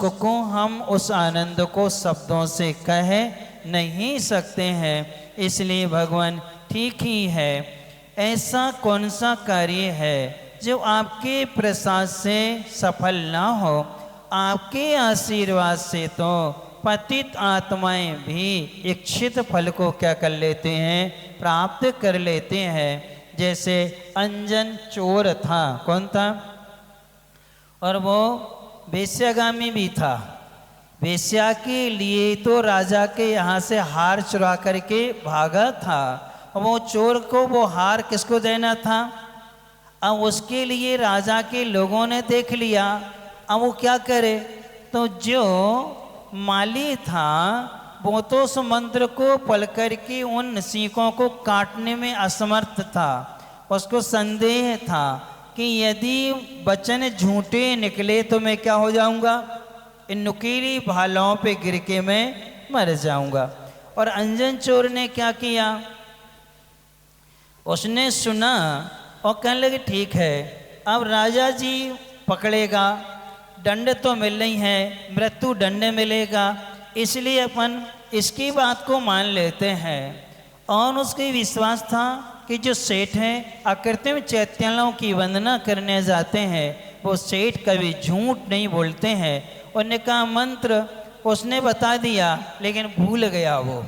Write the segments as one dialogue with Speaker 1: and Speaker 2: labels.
Speaker 1: को हम उस आनंद को शब्दों से कह नहीं सकते हैं। इसलिए भगवान ठीक ही है, ऐसा कौन सा कार्य है जो आपके प्रसाद से सफल ना हो। आपके आशीर्वाद से तो पतित आत्माएं भी इच्छित फल को क्या कर लेते हैं, प्राप्त कर लेते हैं। जैसे अंजन चोर था, कौन था, और वो वेश्यागामी भी था। वेश्या के लिए तो राजा के यहाँ से हार चुरा करके भागा था। वो चोर को वो हार किसको देना था। अब उसके लिए राजा के लोगों ने देख लिया। अब वो क्या करे, तो जो माली था वो तो उस मंत्र को पढ़ करके उन सीखों को काटने में असमर्थ था। उसको संदेह था कि यदि वचन झूठे निकले तो मैं क्या हो जाऊंगा, इन नुकीली भालों पे गिर के मैं मर जाऊंगा। और अंजन चोर ने क्या किया, उसने सुना और कहने लगे ठीक है, अब राजा जी पकड़ेगा, दंड तो मिल रही है, मृत्यु दंड मिलेगा, इसलिए अपन इसकी बात को मान लेते हैं। और उसके विश्वास था कि जो सेठ हैं अकृत्रिम चैत्यालों की वंदना करने जाते हैं, वो सेठ कभी झूठ नहीं बोलते हैं। उन्होंने कहा मंत्र उसने बता दिया, लेकिन भूल गया। वो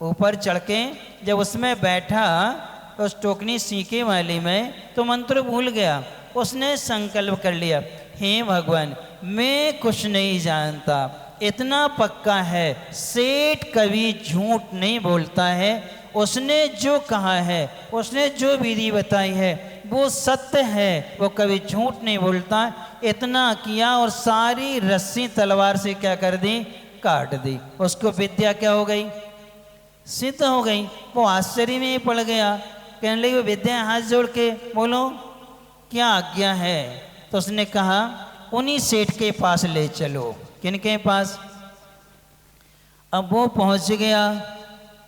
Speaker 1: ऊपर चढ़ के जब उसमें बैठा उस टोकनी सीके वाली में, तो मंत्र भूल गया। उसने संकल्प कर लिया, हे भगवान मैं कुछ नहीं जानता, इतना पक्का है सेठ कभी झूठ नहीं बोलता है। उसने जो कहा है, उसने जो विधि बताई है वो सत्य है, वो कभी झूठ नहीं बोलता। इतना किया और सारी रस्सी तलवार से क्या कर दी, काट दी। उसको विद्या क्या हो गई, सिद्ध हो गई। वो आश्चर्य में पड़ गया, कहने लगे विद्या हाथ जोड़ के बोलो क्या आज्ञा है। तो उसने कहा उन्हीं सेठ के पास ले चलो। किनके पास, अब वो पहुंच गया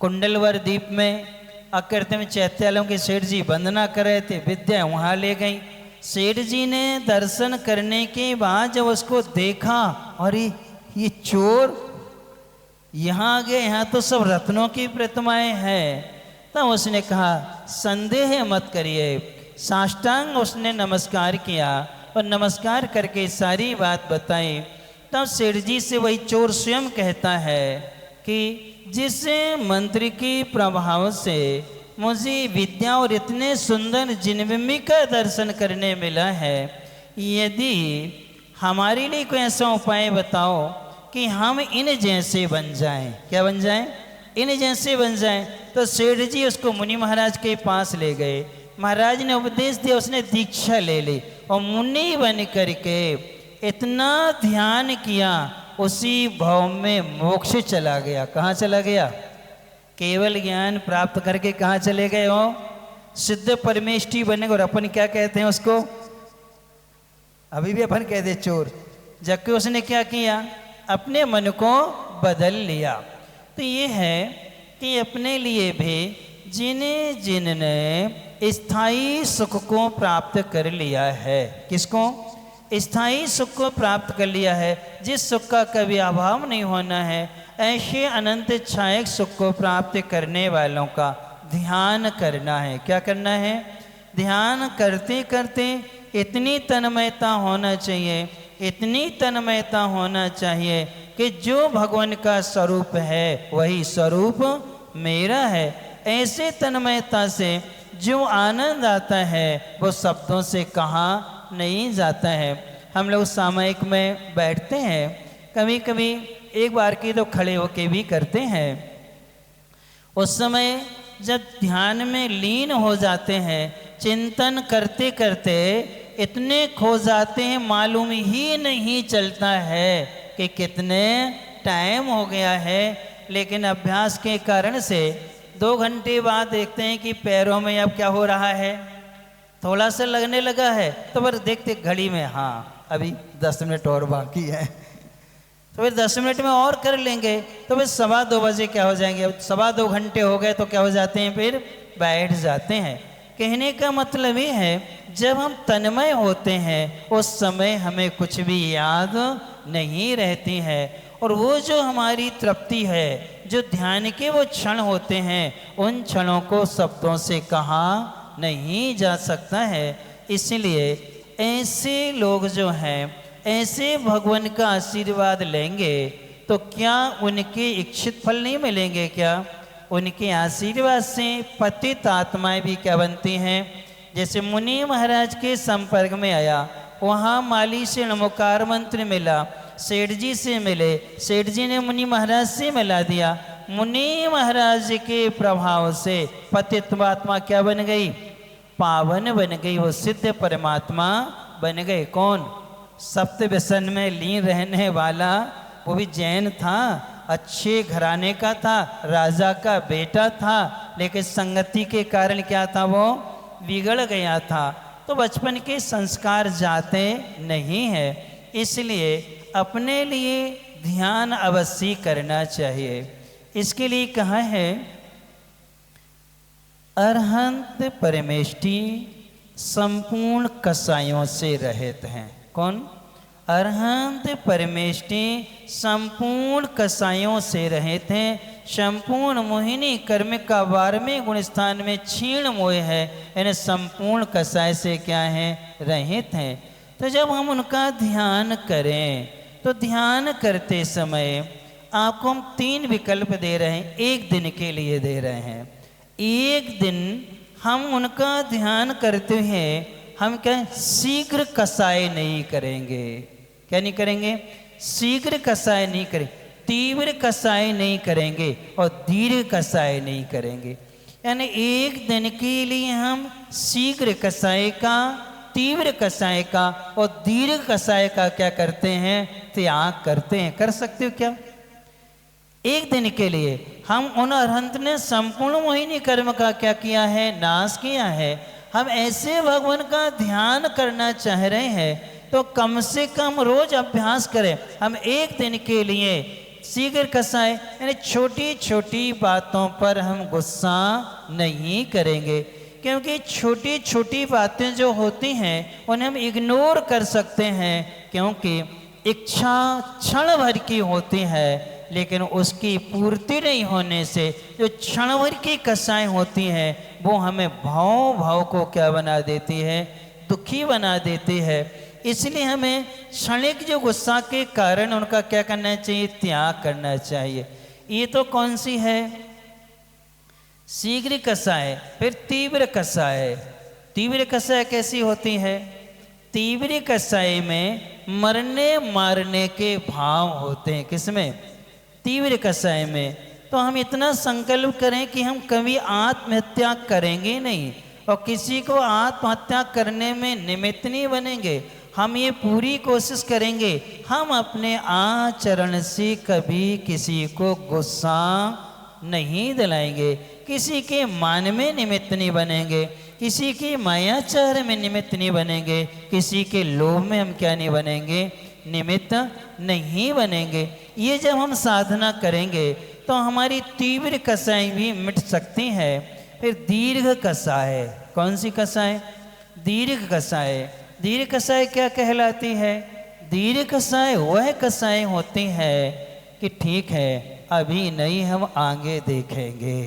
Speaker 1: कुंडलवर द्वीप में। अकृत्रिम चैत्यालों के सेठ जी वंदना कर रहे थे, विद्या वहाँ ले गई। सेठ जी ने दर्शन करने के बाद जब उसको देखा, अरे ये चोर यहाँ आ गए, यहाँ तो सब रत्नों की प्रतिमाएं हैं। तब उसने कहा संदेह मत करिए। साष्टांग उसने नमस्कार किया और नमस्कार करके सारी बात बताई। तब सेठ जी से वही चोर स्वयं कहता है कि जिस मंत्र के प्रभाव से मुझे विद्या और इतने सुंदर जिनबिंबी का दर्शन करने मिला है, यदि हमारे लिए कोई ऐसा उपाय बताओ कि हम इन जैसे बन जाएं। क्या बन जाएं, इन जैसे बन जाएं। तो सेठ जी उसको मुनि महाराज के पास ले गए। महाराज ने उपदेश दिया, उसने दीक्षा ले ली और मुनि बन करके इतना ध्यान किया, उसी भाव में मोक्ष चला गया। कहाँ चला गया, केवल ज्ञान प्राप्त करके कहाँ चले गए हो, सिद्ध परमेष्ठी बने। और अपन क्या कहते हैं उसको, अभी भी अपन कहते चोर। जबकि उसने क्या किया, अपने मन को बदल लिया। तो ये है कि अपने लिए भी जिन्ने स्थायी सुख को प्राप्त कर लिया है, किसको, स्थायी सुख को प्राप्त कर लिया है, जिस सुख का कभी अभाव नहीं होना है, ऐसे अनंत छायक सुख को प्राप्त करने वालों का ध्यान करना है। क्या करना है, ध्यान करते करते इतनी तन्मयता होना चाहिए, इतनी तन्मयता होना चाहिए कि जो भगवान का स्वरूप है वही स्वरूप मेरा है। ऐसे तन्मयता से जो आनंद आता है वो शब्दों से कहा नहीं जाता है। हम लोग सामयिक में बैठते हैं, कभी कभी एक बार की तो खड़े होके भी करते हैं। उस समय जब ध्यान में लीन हो जाते हैं, चिंतन करते करते इतने खो जाते हैं, मालूम ही नहीं चलता है कि कितने टाइम हो गया है। लेकिन अभ्यास के कारण से 2 घंटे बाद देखते हैं कि पैरों में अब क्या हो रहा है, थोड़ा सा लगने लगा है। तो फिर देखते घड़ी में, हाँ अभी 10 मिनट और बाकी है, तो फिर 10 मिनट में और कर लेंगे। तो फिर 2:15 बजे क्या हो जाएंगे, 2:15 घंटे हो गए तो क्या हो जाते हैं, फिर बैठ जाते हैं। कहने का मतलब ये है जब हम तन्मय होते हैं उस समय हमें कुछ भी याद नहीं रहती है। और वो जो हमारी तृप्ति है, जो ध्यान के वो क्षण होते हैं, उन क्षणों को शब्दों से कहा नहीं जा सकता है। इसलिए ऐसे लोग जो हैं, ऐसे भगवान का आशीर्वाद लेंगे तो क्या उनके इच्छित फल नहीं मिलेंगे? क्या उनके आशीर्वाद से पतित आत्माएं भी क्या बनती हैं? जैसे मुनि महाराज के संपर्क में आया, वहाँ माली से नमोकार मंत्र मिला, सेठ जी से मिले, सेठ जी ने मुनि महाराज से मिला दिया। मुनि महाराज के प्रभाव से पतित्वात्मा क्या बन गई? पावन बन गई, वो सिद्ध परमात्मा बन गए। कौन? सप्त व्यसन में लीन रहने वाला, वो भी जैन था, अच्छे घराने का था, राजा का बेटा था, लेकिन संगति के कारण क्या था? वो बिगड़ गया था। तो बचपन के संस्कार जाते नहीं है, इसलिए अपने लिए ध्यान अवश्य करना चाहिए। इसके लिए कहा है अरहंत परमेष्टि संपूर्ण कसायों से रहित हैं। कौन? अरहंत परमेष्टि संपूर्ण कसायों से रहित हैं। संपूर्ण मोहिनी कर्म का 12वें गुण स्थान में क्षीण मोह है, यानी संपूर्ण कसाय से क्या है? रहित हैं। तो जब हम उनका ध्यान करें तो ध्यान करते समय आपको हम 3 विकल्प दे रहे हैं, एक दिन के लिए दे रहे हैं। एक दिन हम उनका ध्यान करते हैं, हम क्या शीघ्र कसाय नहीं करेंगे। क्या नहीं करेंगे? शीघ्र कसाय नहीं करेंगे, तीव्र कसाय नहीं करेंगे और दीर्घ कसाय नहीं करेंगे। यानी एक दिन के लिए हम शीघ्र कसाय का, तीव्र कसाय का और दीर्घ कसाय का क्या करते हैं? त्याग करते हैं। कर सकते हो क्या? एक दिन के लिए हम उन अरहंत ने संपूर्ण मोहिनी कर्म का क्या किया है? नाश किया है। हम ऐसे भगवान का ध्यान करना चाह रहे हैं तो कम से कम रोज अभ्यास करें। हम एक दिन के लिए शीघ्र कसाय, यानी छोटी छोटी बातों पर हम गुस्सा नहीं करेंगे, क्योंकि छोटी छोटी बातें जो होती हैं उन्हें हम इग्नोर कर सकते हैं, क्योंकि इच्छा क्षण भर की होती है, लेकिन उसकी पूर्ति नहीं होने से जो क्षण भर की कसाएं होती हैं वो हमें भाव को क्या बना देती है? दुखी बना देती है। इसलिए हमें क्षणिक जो गुस्सा के कारण उनका क्या करना चाहिए? त्याग करना चाहिए। ये तो कौन सी है? शीघ्र कसाय। फिर तीव्र कसाय। तीव्र कसाय कैसी होती है? तीव्र कसाय में मरने मारने के भाव होते हैं। किसमें? तीव्र कसाय में। तो हम इतना संकल्प करें कि हम कभी आत्महत्या करेंगे नहीं और किसी को आत्महत्या करने में निमित्त नहीं बनेंगे। हम ये पूरी कोशिश करेंगे हम अपने आचरण से कभी किसी को गुस्सा नहीं दिलाएंगे, किसी के मान में निमित्त नहीं बनेंगे, किसी की मायाचार में निमित्त नहीं बनेंगे, किसी के लोभ में हम क्या नहीं बनेंगे? निमित्त नहीं बनेंगे। ये जब हम साधना करेंगे तो हमारी तीव्र कसाई भी मिट सकती है। फिर दीर्घ कसाय। कौन सी कसाय? दीर्घ कसाय। दीर्घ कसाय क्या कहलाती है? दीर्घ कसाय वह कसाय होती है कि ठीक है अभी नहीं, हम आगे देखेंगे,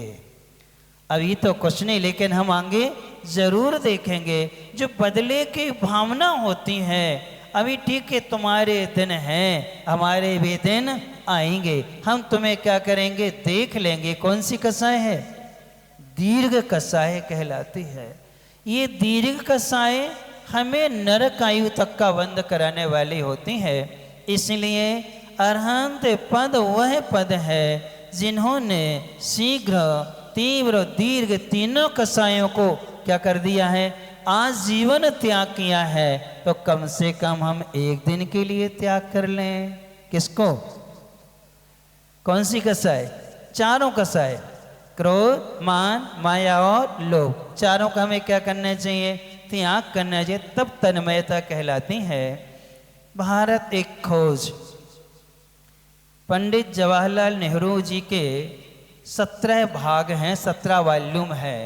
Speaker 1: अभी तो कुछ नहीं लेकिन हम आगे जरूर देखेंगे। जो बदले की भावना होती है, अभी ठीक है तुम्हारे दिन हैं, हमारे भी दिन आएंगे, हम तुम्हें क्या करेंगे? देख लेंगे। कौन सी कसाय है? दीर्घ कसाय कहलाती है। ये दीर्घ कसाय हमें नरक आयु तक का बंद कराने वाली होती है। इसलिए अरहंत पद वह पद है जिन्होंने शीघ्र, तीव्र, दीर्घ तीनों कसायों को क्या कर दिया है? आज जीवन त्याग किया है। तो कम से कम हम एक दिन के लिए त्याग कर लें। किसको? कौन सी कसाय? चारों कसाय, क्रोध, मान, माया और लोभ, चारों का हमें क्या करना चाहिए? त्याग करना चाहिए। तब तन्मयता कहलाती है। भारत एक खोज। पंडित जवाहरलाल नेहरू जी के 17 भाग हैं, 17 वॉल्यूम है।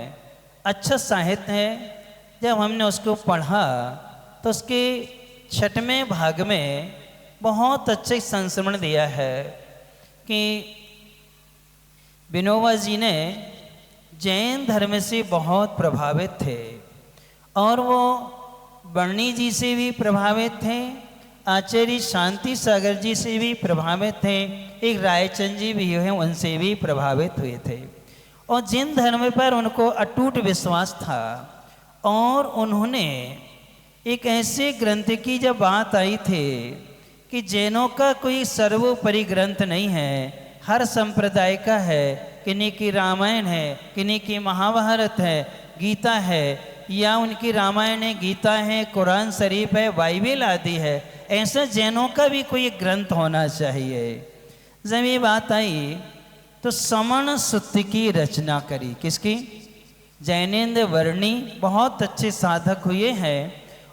Speaker 1: अच्छा साहित्य है। जब हमने उसको पढ़ा तो उसके 6वें भाग में बहुत अच्छे संस्मरण दिया है कि विनोबा जी ने जैन धर्म से बहुत प्रभावित थे और वो वर्णी जी से भी प्रभावित थे, आचार्य शांति सागर जी से भी प्रभावित थे, एक रायचंद जी भी हैं उनसे भी प्रभावित हुए थे और जैन धर्म पर उनको अटूट विश्वास था। और उन्होंने एक ऐसे ग्रंथ की जब बात आई थी कि जैनों का कोई सर्वोपरि ग्रंथ नहीं है, हर संप्रदाय का है, किन्हीं की रामायण है, किन्हीं की महाभारत है, गीता है, या उनकी रामायण है, गीता है, कुरान शरीफ है, बाइबल आदि है, ऐसा जैनों का भी कोई एक ग्रंथ होना चाहिए। जब ये बात आई तो समण सूत्र की रचना करी, किसकी? जैनेन्द्र वर्णी बहुत अच्छे साधक हुए हैं,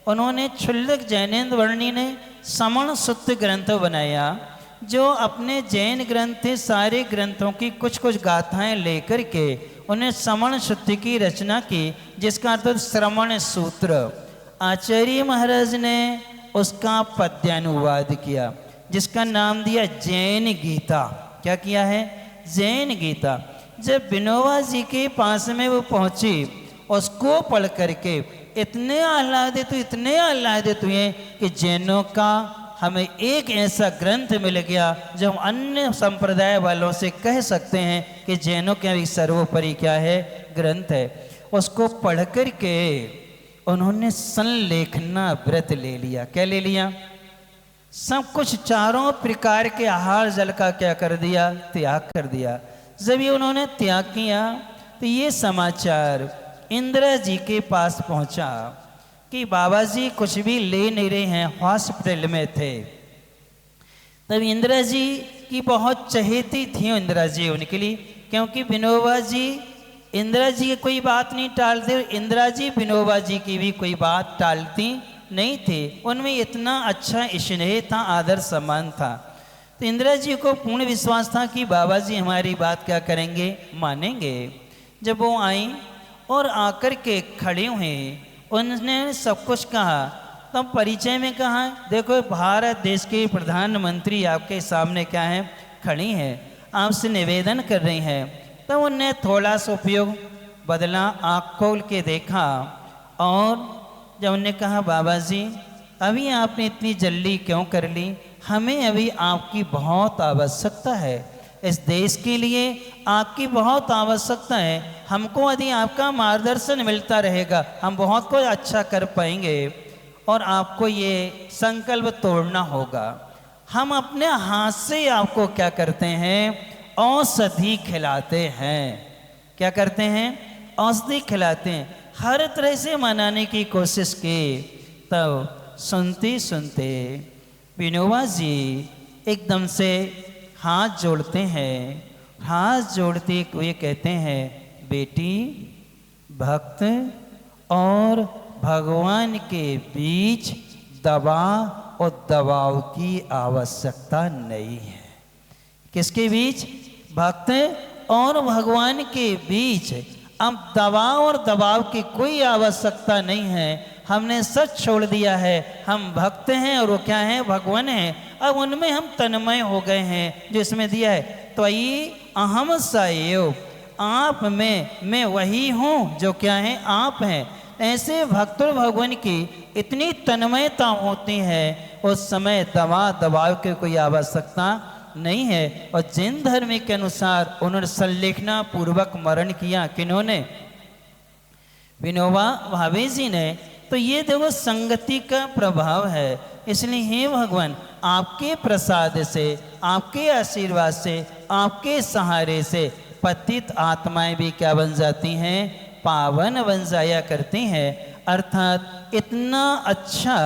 Speaker 1: उन्होंने क्षुल्लक जैनेन्द्र वर्णी ने समण सूत्र ग्रंथ बनाया, जो अपने जैन ग्रंथ थे सारे ग्रंथों की कुछ कुछ गाथाएं लेकर के उन्हें समण सूत्र की रचना की, जिसका अर्थ श्रवण सूत्र। आचार्य महाराज ने उसका पद्यानुवाद किया, जिसका नाम दिया जैन गीता। क्या किया है? जैन गीता। जब विनोबा जी के पास में वो पहुंची, उसको पढ़ करके इतने आह्लादित हुए कि जैनों का हमें एक ऐसा ग्रंथ मिल गया जो हम अन्य संप्रदाय वालों से कह सकते हैं कि जैनों के भी सर्वोपरि क्या है? ग्रंथ है। उसको पढ़ कर के उन्होंने संलेखना व्रत ले लिया। क्या ले लिया? सब कुछ चारों प्रकार के आहार जल का क्या कर दिया? त्याग कर दिया। जब ये उन्होंने त्याग किया तो ये समाचार इंदिरा जी के पास पहुंचा कि बाबा जी कुछ भी ले नहीं रहे हैं, हॉस्पिटल में थे। तब इंदिरा जी की बहुत चहेती थी इंदिरा जी उनके लिए, क्योंकि विनोबा जी इंदिरा जी की कोई बात नहीं टालते, इंदिरा जी विनोबा जी की भी कोई बात टालती नहीं थे। उनमें इतना अच्छा स्नेह था, आदर सम्मान था। तो इंदिरा जी को पूर्ण विश्वास था कि बाबा जी हमारी बात क्या करेंगे? मानेंगे। जब वो आई और आकर के खड़े हुए, उन्होंने सब कुछ कहा। तब परिचय में कहा, देखो भारत देश के प्रधानमंत्री आपके सामने क्या है? खड़ी हैं, आपसे निवेदन कर रही हैं। तब उनने थोड़ा सा उपयोग बदला, आँख खोल के देखा और जब उनने कहा, बाबा जी अभी आपने इतनी जल्दी क्यों कर ली? हमें अभी आपकी बहुत आवश्यकता है, इस देश के लिए आपकी बहुत आवश्यकता है। हमको यदि आपका मार्गदर्शन मिलता रहेगा हम बहुत कुछ अच्छा कर पाएंगे और आपको ये संकल्प तोड़ना होगा। हम अपने हाथ से आपको क्या करते हैं? औषधि खिलाते हैं। क्या करते हैं? औषधि खिलाते हैं। हर तरह से मनाने की कोशिश की। तब सुनते सुनते विनोबा जी एकदम से हाथ जोड़ते हैं। हाथ जोड़ते हुए कहते हैं, बेटी, भक्त और भगवान के बीच दवा और दबाव की आवश्यकता नहीं है। किसके बीच? भक्त और भगवान के बीच अब दवा और दबाव की कोई आवश्यकता नहीं है। हमने सच छोड़ दिया है, हम भक्त हैं और वो क्या है? भगवान हैं। अब उनमें हम तन्मय हो गए हैं, जो इसमें दिया है, तो ये अहम सएव, आप में मैं वही हूँ जो क्या है? आप हैं। ऐसे भक्त और भगवान की इतनी तन्मयता होती है, उस समय दवा दबाव की कोई आवश्यकता नहीं है। और जैन धर्म के अनुसार उन्होंने संलेखना पूर्वक मरण किया। किन्होंने? विनोबा भावे जी ने। तो ये देखो संगति का प्रभाव है। इसलिए हे भगवान, आपके प्रसाद से, आपके आशीर्वाद से, आपके सहारे से पतित आत्माएं भी क्या बन जाती हैं? पावन बन जाया करती हैं। अर्थात इतना अच्छा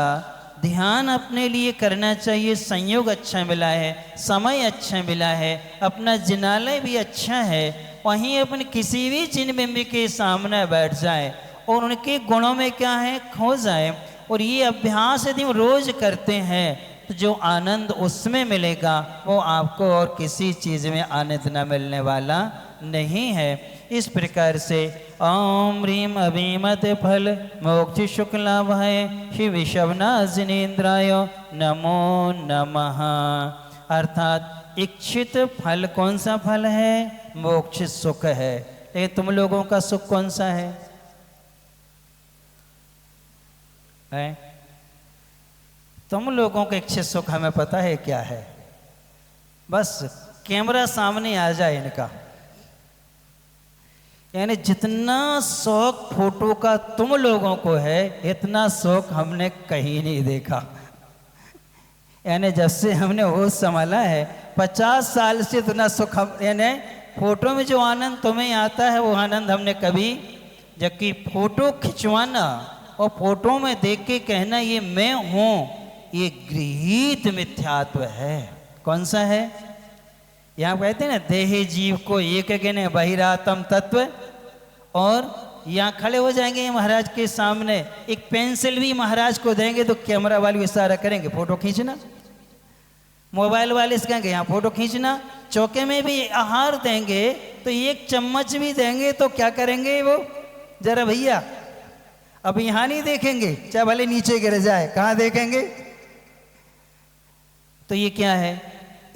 Speaker 1: ध्यान अपने लिए करना चाहिए। संयोग अच्छा मिला है, समय अच्छा मिला है, अपना जिनालय भी अच्छा है, वहीं अपन किसी भी चिन्ह बिंब के सामने बैठ जाए और उनके गुणों में क्या है? खो जाए। और ये अभ्यास यदि हम रोज करते हैं तो जो आनंद उसमें मिलेगा वो आपको और किसी चीज़ में आनंद न मिलने वाला नहीं है। इस प्रकार से ओम ह्रीम अभिमत फल मोक्ष शुक्ला भय शिव शवनाजिनेन्द्राय नमो नमः। अर्थात इच्छित फल कौन सा फल है? मोक्ष सुख है। लेकिन तुम लोगों का सुख कौन सा है? तुम लोगों का इच्छित सुख हमें पता है क्या है? बस कैमरा सामने आ जाए इनका, यानी जितना शौक फोटो का तुम लोगों को है इतना शौक हमने कहीं नहीं देखा। यानी जब से हमने होश संभाला है 50 साल से इतना सुख हम, यानी फोटो में जो आनंद तुम्हें आता है वो आनंद हमने कभी, जबकि फोटो खिंचवाना और फोटो में देख के कहना ये मैं हूं, ये गृहीत मिथ्यात्व है। कौन सा है? यहाँ कहते हैं ना देहे जीव को एक गिने बहिरात्म तत्व। और यहाँ खड़े हो जाएंगे महाराज के सामने, एक पेंसिल भी महाराज को देंगे तो कैमरा वाले इशारा करेंगे फोटो खींचना, मोबाइल वाले से कहेंगे यहाँ फोटो खींचना, चौके में भी आहार देंगे तो एक चम्मच भी देंगे तो क्या करेंगे वो, जरा भैया अब यहाँ नहीं देखेंगे, चाहे भले नीचे गिर जाए, कहाँ देखेंगे? तो ये क्या है?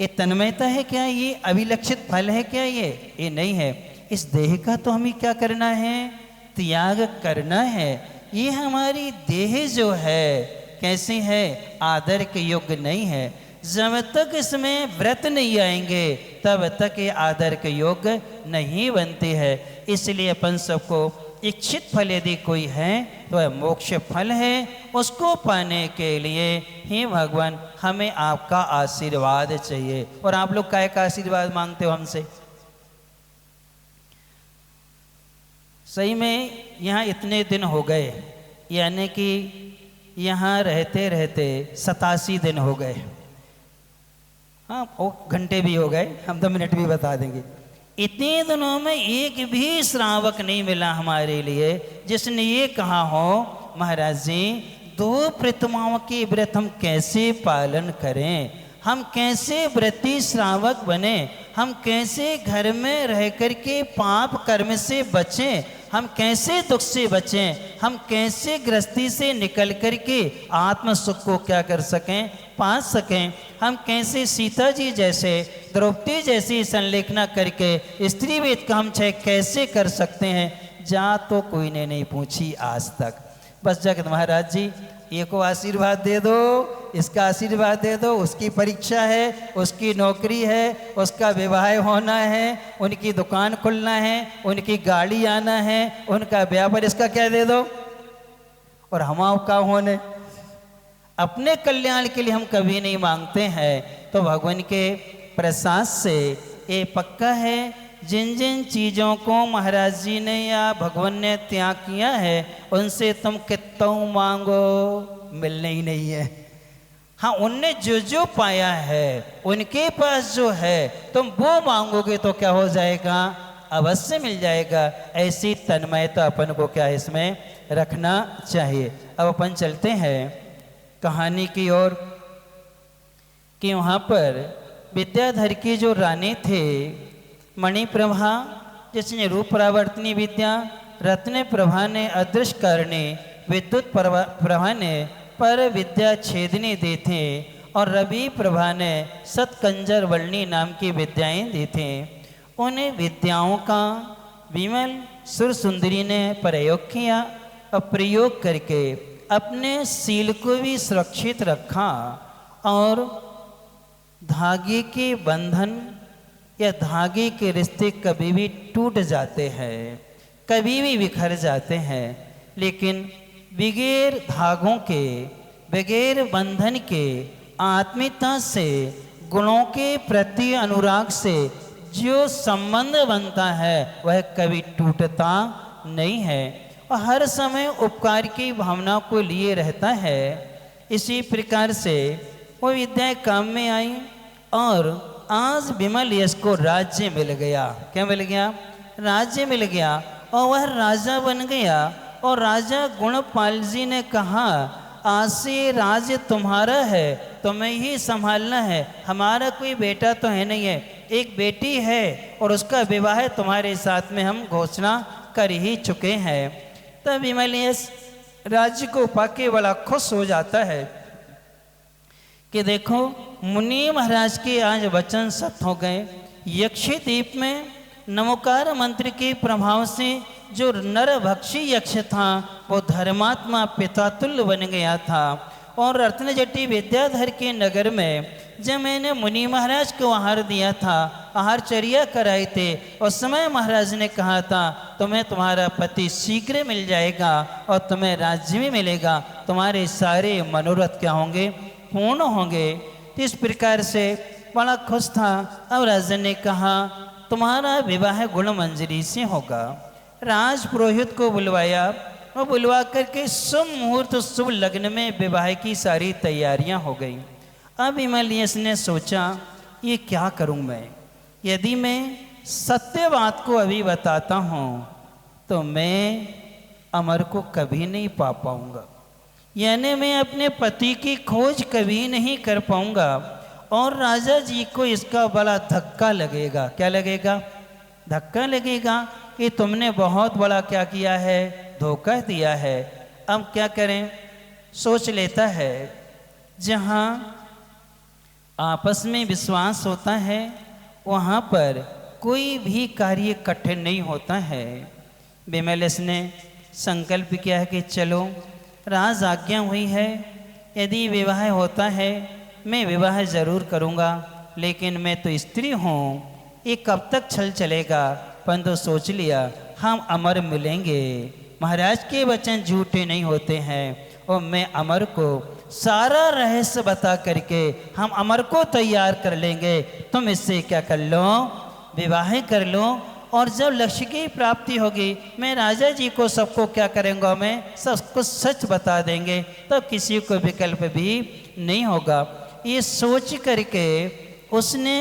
Speaker 1: ये तन्मयता है क्या? ये अभिलक्षित फल है क्या? ये नहीं है। इस देह का तो हमें क्या करना है? त्याग करना है। ये हमारी देह जो है कैसी है? आदर के योग्य नहीं है। जब तक इसमें व्रत नहीं आएंगे तब तक ये आदर के योग्य नहीं बनती है। इसलिए अपन सबको इच्छित फल यदि कोई है तो वह मोक्ष फल है। उसको पाने के लिए ही भगवान हमें आपका आशीर्वाद चाहिए। और आप लोग काय का आशीर्वाद मांगते हो हमसे? सही में यहाँ इतने दिन हो गए, यानी कि यहाँ रहते रहते 87 दिन हो गए। हाँ, वो घंटे भी हो गए, हम तो मिनट भी बता देंगे। इतने दिनों में एक भी श्रावक नहीं मिला हमारे लिए जिसने ये कहा हो महाराज जी 2 प्रतिमाओं के व्रत हम कैसे पालन करें, हम कैसे व्रती श्रावक बने, हम कैसे घर में रह करके पाप कर्म से बचें, हम कैसे दुख से बचें, हम कैसे गृहस्थी से निकल करके आत्म सुख को क्या कर सकें, पा सकें, हम कैसे सीता जी जैसे द्रौपदी जैसी संलेखना करके स्त्री वेद का हम कैसे कर सकते हैं। जा तो कोई ने नहीं पूछी आज तक। बस जगत महाराज जी ये को आशीर्वाद दे दो, इसका आशीर्वाद दे दो, उसकी परीक्षा है, उसकी नौकरी है, उसका विवाह होना है, उनकी दुकान खुलना है, उनकी गाड़ी आना है, उनका व्यापार, इसका क्या दे दो। और हम का होने अपने कल्याण के लिए हम कभी नहीं मांगते हैं। तो भगवान के प्रसाद से ये पक्का है जिन जिन चीज़ों को महाराज जी ने या भगवान ने त्याग किया है उनसे तुम कितना मांगो मिलने ही नहीं है। हाँ, उनने जो जो पाया है उनके पास जो है तुम वो मांगोगे तो क्या हो जाएगा, अवश्य मिल जाएगा। ऐसी तन्मयता अपन को क्या इसमें रखना चाहिए। अब अपन चलते हैं कहानी की ओर कि वहाँ पर विद्याधर की जो रानी थे मणिप्रभा, जिसने रूप परावर्तनी विद्या, रत्न प्रभा ने अदृश्य करने, विद्युत प्रभा ने पर विद्या छेदनी दी थी और रवि प्रभा ने सतकंजर वल्ली नाम की विद्याएं दी थी। उन्हें विद्याओं का विमल सुर सुंदरी ने प्रयोग किया और प्रयोग करके अपने सील को भी सुरक्षित रखा और धागे के बंधन या धागे के रिश्ते कभी भी टूट जाते हैं, कभी भी बिखर जाते हैं, लेकिन बगैर धागों के, बगैर बंधन के, आत्मीयता से, गुणों के प्रति अनुराग से जो संबंध बनता है वह कभी टूटता नहीं है और हर समय उपकार की भावना को लिए रहता है। इसी प्रकार से वो विद्याएं काम में आई और आज विमल यश को राज्य मिल गया। क्या मिल गया? राज्य मिल गया और वह राजा बन गया। और राजा गुणपाल जी ने कहा आज से राज्य तुम्हारा है, तुम्हें ही संभालना है, हमारा कोई बेटा तो है नहीं है, एक बेटी है और उसका विवाह तुम्हारे साथ में हम घोषणा कर ही चुके हैं। तब विमलियस राज्य को पाके बड़ा खुश हो जाता है कि देखो मुनि महाराज के आज वचन सत्य हो गए। यक्षी द्वीप में नमोकार मंत्र के प्रभाव से जो नरभक्षी यक्ष था वो धर्मात्मा पितातुल्य बन गया था। और रत्नजटी विद्याधर के नगर में जब मैंने मुनि महाराज को आहार दिया था, आहारचर्या कराई थे, उस समय महाराज ने कहा था तुम्हें तुम्हारा पति शीघ्र मिल जाएगा और तुम्हें राज्य भी मिलेगा, तुम्हारे सारे मनोरथ क्या होंगे, पूर्ण होंगे। तो इस प्रकार से बड़ा खुश था। अब राजा ने कहा तुम्हारा विवाह गुणमंजरी से होगा। राज पुरोहित को बुलवाया और बुलवा करके शुभ मुहूर्त शुभ लग्न में विवाह की सारी तैयारियां हो गई। अब हिमालयस ने सोचा ये क्या करूं मैं, यदि मैं सत्य बात को अभी बताता हूं तो मैं अमर को कभी नहीं पा पाऊंगा, यानी मैं अपने पति की खोज कभी नहीं कर पाऊंगा और राजा जी को इसका बड़ा धक्का लगेगा। क्या लगेगा? धक्का लगेगा कि तुमने बहुत बड़ा क्या किया है, धोखा दिया है। अब क्या करें? सोच लेता है जहाँ आपस में विश्वास होता है वहाँ पर कोई भी कार्य कठिन नहीं होता है। विमलेश ने संकल्प किया है कि चलो राज आज्ञा हुई है, यदि विवाह होता है मैं विवाह जरूर करूँगा, लेकिन मैं तो स्त्री हूँ, ये कब तक छल चलेगा। परंतु सोच लिया हम अमर मिलेंगे, महाराज के वचन झूठे नहीं होते हैं और मैं अमर को सारा रहस्य बता करके हम अमर को तैयार कर लेंगे। तुम इससे क्या कर लो, विवाह कर लो और जब लक्ष्य की प्राप्ति होगी मैं राजा जी को सबको क्या करेंगे, मैं सब कुछ सच बता देंगे, तो किसी को विकल्प भी नहीं होगा। ये सोच करके उसने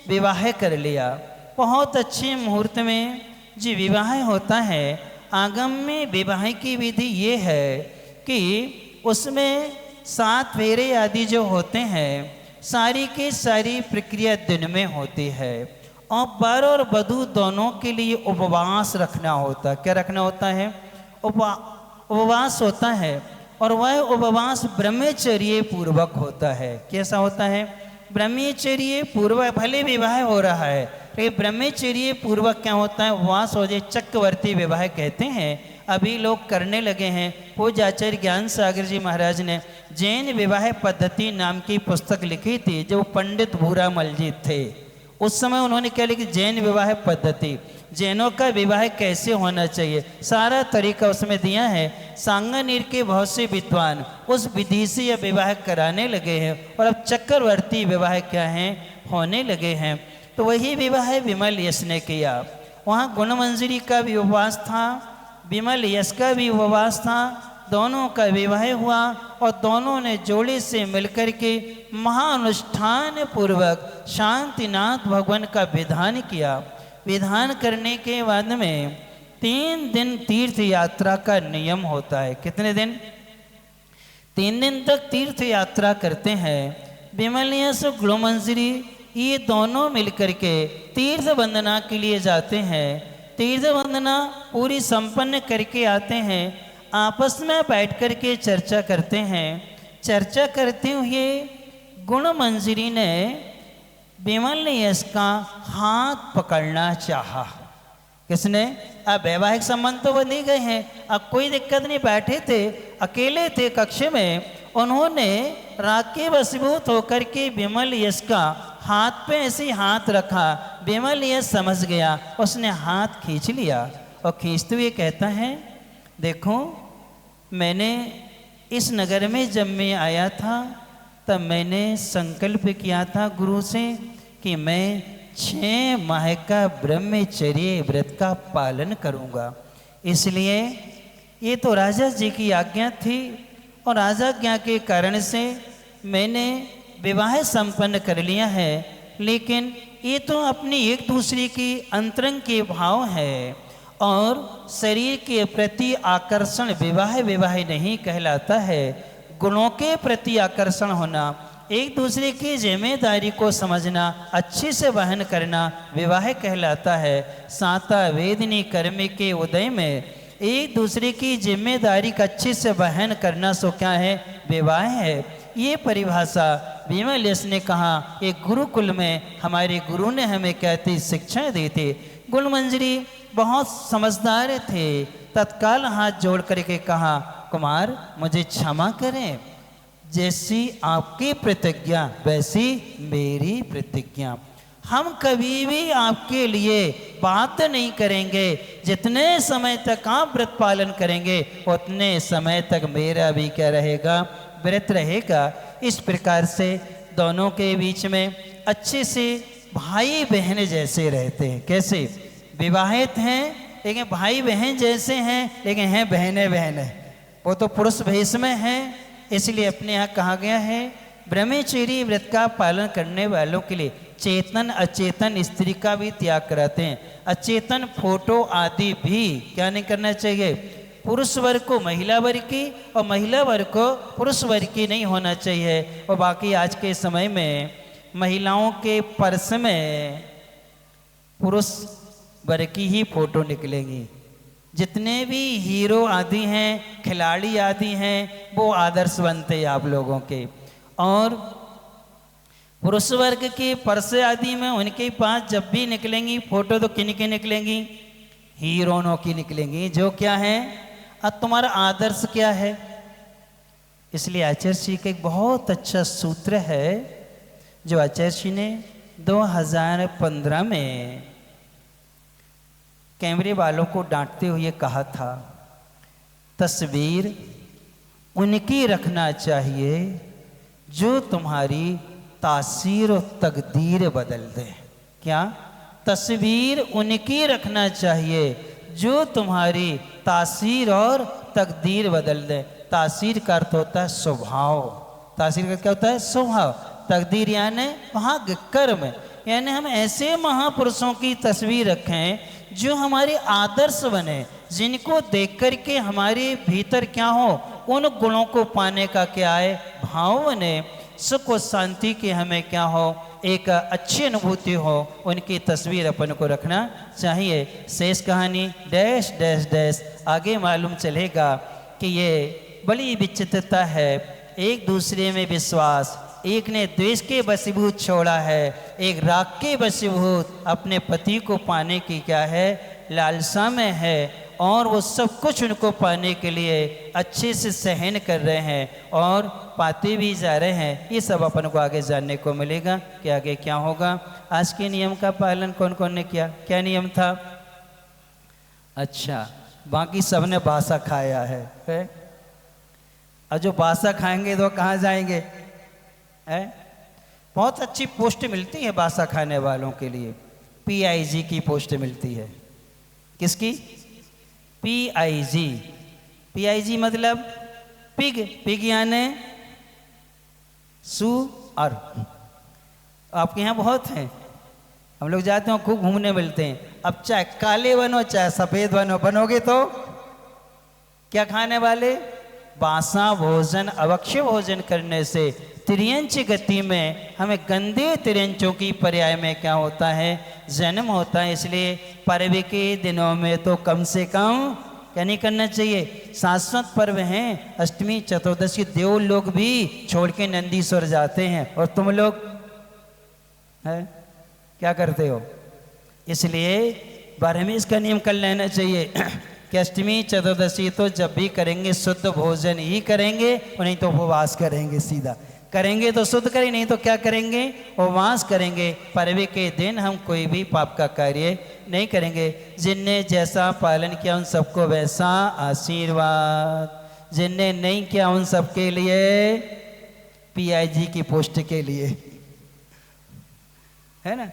Speaker 1: विवाह कर लिया। बहुत अच्छे मुहूर्त में जो विवाह होता है, आगम में विवाह की विधि ये है कि उसमें 7 फेरे आदि जो होते हैं सारी की सारी प्रक्रिया दिन में होती है और वर और वधू दोनों के लिए उपवास रखना होता है। क्या रखना होता है? उपवास होता है और वह उपवास ब्रह्मचर्य पूर्वक होता है। कैसा होता है? ब्रह्मचर्य पूर्वक। भले विवाह हो रहा है लेकिन ब्रह्मचर्य पूर्वक क्या होता है? उपवास हो जाए, चक्रवर्ती विवाह कहते हैं, अभी लोग करने लगे हैं। पूज्य आचार्य ज्ञान सागर जी महाराज ने जैन विवाह पद्धति नाम की पुस्तक लिखी थी, जो पंडित भूरामल जी थे उस समय उन्होंने क्या लिखी? जैन विवाह पद्धति, जैनों का विवाह कैसे होना चाहिए, सारा तरीका उसमें दिया है। सांगानेर के बहुत से विद्वान उस विधि से यह विवाह कराने लगे हैं और अब चक्रवर्ती विवाह क्या हैं, होने लगे हैं। तो वही विवाह विमल यश ने किया। वहाँ गुणमंजरी का भी उपवास था, विमल यश का भी उपवास था, दोनों का विवाह हुआ और दोनों ने जोड़े से मिलकर के महानुष्ठान पूर्वक शांतिनाथ भगवान का विधान किया। विधान करने के बाद में 3 दिन तीर्थ यात्रा का नियम होता है। कितने दिन? 3 दिन तक तीर्थ यात्रा करते हैं। विमल यश और गुणमंजरी ये दोनों मिलकर के तीर्थ वंदना के लिए जाते हैं। तीर्थ वंदना पूरी संपन्न करके आते हैं, आपस में बैठ कर के चर्चा करते हैं। चर्चा करते हुए गुणमंजरी ने विमल यश का हाथ पकड़ना चाहा। किसने? अब वैवाहिक संबंध तो बन ही गए हैं, अब कोई दिक्कत नहीं, बैठे थे, अकेले थे कक्ष में। उन्होंने राग के वशीभूत होकर के विमल यश का हाथ पे ऐसे हाथ रखा। विमल यश समझ गया, उसने हाथ खींच लिया और खींचते हुए कहता है देखो मैंने इस नगर में जब मैं आया था तब मैंने संकल्प किया था गुरु से कि मैं 6 माह का ब्रह्मचर्य व्रत का पालन करूंगा। इसलिए ये तो राजा जी की आज्ञा थी और आज्ञा के कारण से मैंने विवाह संपन्न कर लिया है, लेकिन ये तो अपनी एक दूसरे की अंतरंग के भाव है और शरीर के प्रति आकर्षण विवाह नहीं कहलाता है। गुणों के प्रति आकर्षण होना एक दूसरे की जिम्मेदारी को समझना, अच्छे से वहन करना विवाह कहलाता है। साता वेदनी कर्म के उदय में एक दूसरे की जिम्मेदारी का अच्छे से वहन करना सो क्या है, विवाह है। ये परिभाषा विमलेश ने कहा, एक गुरुकुल में हमारे गुरु ने हमें कहती शिक्षा दी थी। गुणमंजरी बहुत समझदार थे, तत्काल हाथ जोड़ करके कहा, कुमार मुझे क्षमा करें, जैसी आपकी प्रतिज्ञा वैसी मेरी प्रतिज्ञा। हम कभी भी आपके लिए बात नहीं करेंगे, जितने समय तक आप व्रत पालन करेंगे उतने समय तक मेरा भी क्या रहेगा, व्रत रहेगा। इस प्रकार से दोनों के बीच में अच्छे से भाई बहन जैसे रहते हैं। कैसे? विवाहित हैं लेकिन भाई बहन जैसे हैं, लेकिन हैं बहने बहने। वो तो पुरुष भेष में हैं, इसलिए अपने यहाँ कहा गया है ब्रह्मचर्य व्रत का पालन करने वालों के लिए चेतन अचेतन स्त्री का भी त्याग कराते हैं। अचेतन फोटो आदि भी क्या नहीं करना चाहिए, पुरुष वर्ग को महिला वर्ग की और महिला वर्ग को पुरुष वर्ग की नहीं होना चाहिए। और बाकी आज के समय में महिलाओं के पर्स में पुरुष वर्ग की ही फोटो निकलेंगी। जितने भी हीरो आदि हैं, खिलाड़ी आदि हैं, वो आदर्श बनते हैं आप लोगों के। और पुरुष वर्ग के पर्स आदि में उनके पास जब भी निकलेंगी फोटो तो किन की निकलेंगी, हीरोइनों की निकलेंगी, जो क्या है, अब तुम्हारा आदर्श क्या है। इसलिए आचार्य जी का एक बहुत अच्छा सूत्र है जो आचार्य जी ने 2015 में कैमरे वालों को डांटते हुए कहा था, तस्वीर उनकी रखना चाहिए जो तुम्हारी तासीर और तकदीर बदल दे। क्या? तस्वीर उनकी रखना चाहिए जो तुम्हारी तासीर और तकदीर बदल दे। तासीर का अर्थ होता है स्वभाव, तासीर का क्या होता है, स्वभाव। तकदीर यानी भाग्य, कर्म। यानी हम ऐसे महापुरुषों की तस्वीर रखें जो हमारे आदर्श बने, जिनको देख कर के हमारे भीतर क्या हो, उन गुणों को पाने का क्या है, भाव बने। सुख और शांति की हमें क्या हो, एक अच्छी अनुभूति हो, उनकी तस्वीर अपन को रखना चाहिए। शेष कहानी डैश डैश डैश आगे मालूम चलेगा कि ये बड़ी विचित्रता है। एक दूसरे में विश्वास, एक ने द्वेष के वशीभूत छोड़ा है, एक राग के वशीभूत अपने पति को पाने की क्या है, लालसा में है, और वो सब कुछ उनको पाने के लिए अच्छे से सहन कर रहे हैं और पाते भी जा रहे हैं। ये सब अपन को आगे जानने को मिलेगा कि आगे क्या होगा। आज के नियम का पालन कौन कौन ने किया? क्या नियम था? अच्छा, बाकी सब ने बासा खाया है? और जो बासा खाएंगे तो कहाँ जाएंगे? बहुत अच्छी पोस्ट मिलती है बासा खाने वालों के लिए, PIG की पोस्ट मिलती है। किसकी? PIG मतलब पिग, पिग यानी सुअर। आपके यहाँ बहुत हैं, हम लोग जाते हैं खूब घूमने मिलते हैं। अब चाहे काले बनो चाहे सफेद बनो, बनोगे तो क्या खाने वाले? बासा भोजन। अवक्ष्य भोजन करने से त्रियंच गति में हमें गंदे त्रियंचों की पर्याय में क्या होता है, जन्म होता है। इसलिए पर्व के दिनों में तो कम से कम क्या नहीं करना चाहिए, शाश्वत पर्व हैं, अष्टमी चतुर्दशी, देव लोग भी छोड़ के नंदीश्वर जाते हैं और तुम लोग है क्या करते हो। इसलिए बारह में इसका नियम कर लेना चाहिए कि अष्टमी चतुर्दशी तो जब भी करेंगे शुद्ध भोजन ही करेंगे, और नहीं तो उपवास करेंगे। सीधा करेंगे तो शुद्ध करें, नहीं तो क्या करेंगे, उपवास करेंगे। पर्व के दिन हम कोई भी पाप का कार्य नहीं करेंगे। जिनने जैसा पालन किया उन सबको वैसा आशीर्वाद, जिनने नहीं किया उन सबके लिए PIG की पोस्ट के लिए, है ना।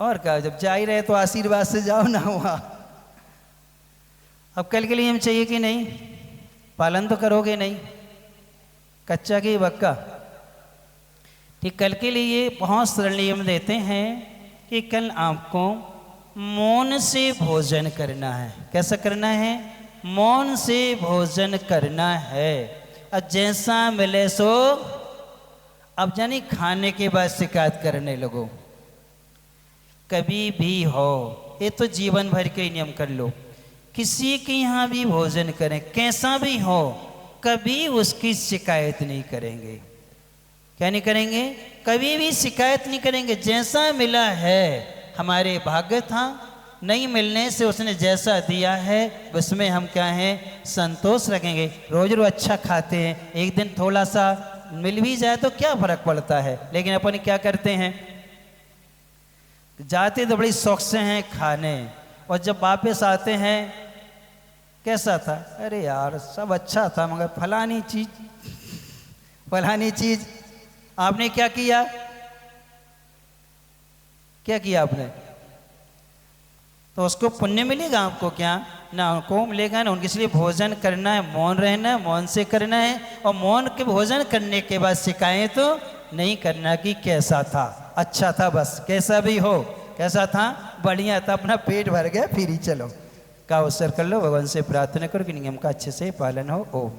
Speaker 1: और क्या, जब जा ही रहे तो आशीर्वाद से जाओ ना वहाँ। अब कल के लिए हम चाहिए कि नहीं, पालन तो करोगे नहीं, कच्चा की बक्का। ठीक, कल के लिए बहुत सरल नियम देते हैं कि कल आपको मौन से भोजन करना है। कैसा करना है? मौन से भोजन करना है। और जैसा मिले सो अब जानी खाने के बाद शिकायत करने लगो। कभी भी हो, ये तो जीवन भर के नियम कर लो, किसी के यहाँ भी भोजन करें कैसा भी हो, कभी उसकी शिकायत नहीं करेंगे। क्या नहीं करेंगे? कभी भी शिकायत नहीं करेंगे। जैसा मिला है हमारे भाग्य था, नहीं मिलने से उसने जैसा दिया है उसमें हम क्या हैं, संतोष रखेंगे। रोज रोज अच्छा खाते हैं, एक दिन थोड़ा सा मिल भी जाए तो क्या फर्क पड़ता है। लेकिन अपन क्या करते हैं, जाते तो बड़ी शौक से हैं खाने, और जब वापस आते हैं कैसा था, अरे यार सब अच्छा था मगर फलानी चीज आपने क्या किया, क्या किया आपने, तो उसको पुण्य मिलेगा आपको क्या, ना उनको मिलेगा ना उनके। इसलिए भोजन करना है, मौन रहना है, मौन से करना है, और मौन के भोजन करने के बाद शिकायत तो नहीं करना कि कैसा था, अच्छा था, बस कैसा भी हो, कैसा था, बढ़िया था, अपना पेट भर गया फिर ही चलो का अवसर कर लो। भगवान से प्रार्थना करो कि नियम का अच्छे से पालन हो। ओम।